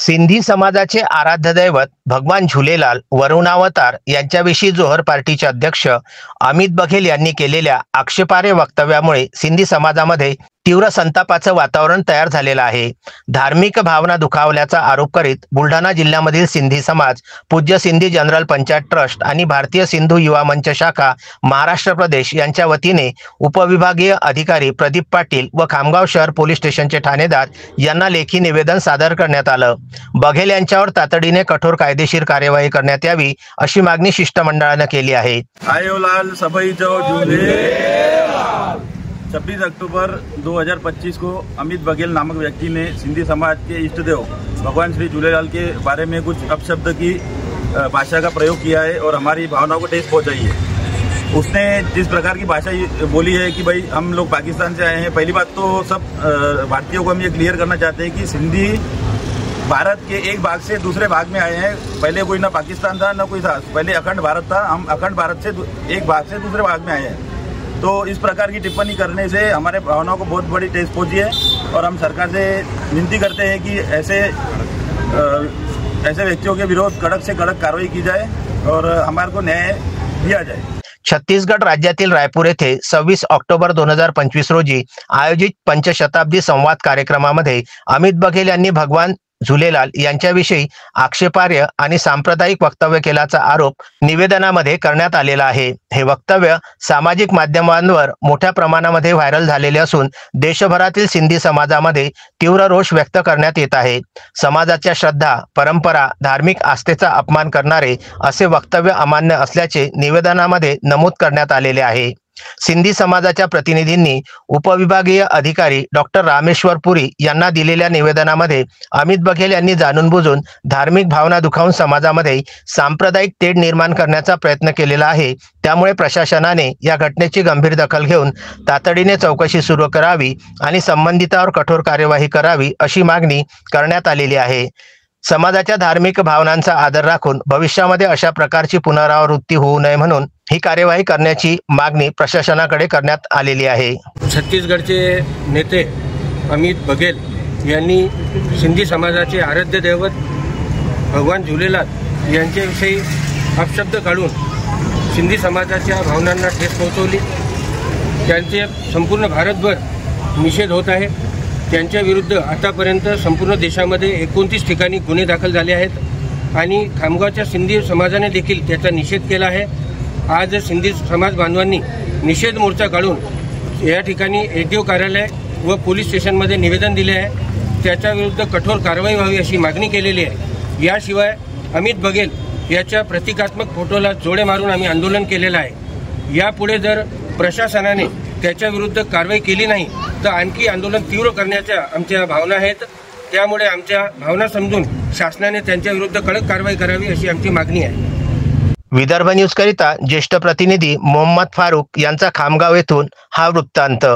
सिंधी समाजाचे आराध्य दैवत भगवान झुलेलाल वरुणावतार यांच्याविषयी जोहर पार्टीचे अध्यक्ष अमित बघेल यांनी केलेल्या आक्षेपार्ह वक्तव्यामुळे सिंधी समाजामध्ये तीव्र संतापाचं वातावरण तयार झालेलं आहे। धार्मिक भावना दुखावल्याचा आरोप करीत बुलढाणा जिल्ह्यामधील सिंधी समाज, पूज्य सिंधी जनरल पंचायत ट्रस्ट आणि भारतीय सिंधू युवा मंच शाखा महाराष्ट्र प्रदेश यांच्या वतीने उपविभागीय अधिकारी प्रदीप पाटील व खामगाव शहर पोलीस स्टेशनचे ठाणेदार यांना लेखी निवेदन सादर करण्यात आलं। बघेल यांच्यावर तातडीने कठोर कायदेशीर कार्यवाही करण्यात यावी अशी मागणी शिष्टमंडळाने केली आहे। 26 अक्टूबर 2025 को अमित बघेल नामक व्यक्ति ने सिंधी समाज के इष्ट देव भगवान श्री झूलेलाल के बारे में कुछ अपशब्द की भाषा का प्रयोग किया है और हमारी भावनाओं को ठेस पहुंचाई है। उसने जिस प्रकार की भाषा बोली है कि भाई हम लोग पाकिस्तान से आए हैं। पहली बात तो सब भारतीयों को हम ये क्लियर करना चाहते हैं कि सिंधी भारत के एक भाग से दूसरे भाग में आए हैं। पहले कोई ना पाकिस्तान था ना कोई था, पहले अखंड भारत था। हम अखंड भारत से एक भाग से दूसरे भाग में आए हैं। तो इस प्रकार की टिप्पणी करने से हमारे भावनाओं को बहुत बड़ी ठेस पहुंची है और हम सरकार से विनती करते हैं कि ऐसे व्यक्तियों के विरोध कड़क से कड़क कार्रवाई की जाए और हमारे को न्याय दिया जाए। छत्तीसगढ़ राज्यातील रायपूर येथे 26 ऑक्टोबर 2025 रोजी आयोजित पंचशताब्दी संवाद कार्यक्रमामध्ये अमित बघेल यांनी भगवान झुलेलाल यांच्याविषयी आक्षेपार्ह आणि सांप्रदायिक वक्तव्य केल्याचा आरोप निवेदनामध्ये करण्यात आलेला आहे। हे वक्तव्य सामाजिक माध्यमांवर मोठ्या प्रमाणामध्ये व्हायरल झालेले असून देशभरातील सिंधी समाजामध्ये तीव्र रोष व्यक्त करण्यात येत आहे। समाजाच्या श्रद्धा, परंपरा, धार्मिक आस्थेचा अपमान करणारे असे वक्तव्य अमान्य असल्याचे निवेदनामध्ये नमूद करण्यात आलेले आहे। सिंधी समाजाच्या प्रतिनिधींनी उपविभागीय अधिकारी डॉक्टर रामेश्वर पुरी यांना दिलेल्या निवेदनामध्ये अमित बघेल यांनी जाणून बुजून धार्मिक भावना दुखावून समाजामध्ये सांप्रदायिक तेढ निर्माण करण्याचा प्रयत्न केलेला आहे। त्यामुळे प्रशासनाने या घटनेची गंभीर दखल घेऊन तातडीने चौकशी सुरू करावी आणि संबंधितांवर कठोर कार्यवाही करावी अशी मागणी करण्यात आलेली आहे। समाजाच्या धार्मिक भावनांचा आदर राखून भविष्यामध्ये अशा प्रकारची पुनरावृत्ती होऊ नये म्हणून ही कार्यवाही करण्याची मागणी प्रशासनाकडे करण्यात आलेली आहे। छत्तीसगढ़चे नेते अमित बघेल यांनी सिंधी समाजाचे आराध्य दैवत भगवान झुलेलाल यांच्याविषयी अपशब्द काढून सिंधी समाजाच्या भावनांना ठेस पोहोचवली। त्यांचे संपूर्ण भारतभर निषेध होत आहे। त्यांच्या विरुद्ध आतापर्यंत संपूर्ण देशामध्ये 29 ठिकाणी गुन्हे दाखल झाले आहेत आणि खामगावच्या सिंधी समाजाने देखील त्याचा निषेध केला आहे। आज सिंधी समाज बांधवांनी निषेध मोर्चा काढून या ठिकाणी एडीओ कार्यालय व पोलीस स्टेशनमध्ये निवेदन दिले आहे। त्याच्या विरुद्ध कठोर कारवाई व्हावी अशी मागणी केलेली आहे। याशिवाय अमित बघेल याच्या प्रतिकात्मक फोटोला जोडे मारून आम्ही आंदोलन केलेलं आहे। यापुढे जर प्रशासनाने त्याच्या विरुद्ध कारवाई केली नाही तर आणखी आंदोलन तीव्र करण्याच्या आमच्या भावना आहेत। त्यामुळे आमच्या भावना समजून शासनाने त्यांच्या विरुद्ध कडक कारवाई करावी अशी आमची मागणी आहे। विदर्भ न्यूज करिता ज्येष्ठ प्रतिनिधी मोहम्मद फारूक यांचा खामगाव येथून हा वृत्तांत।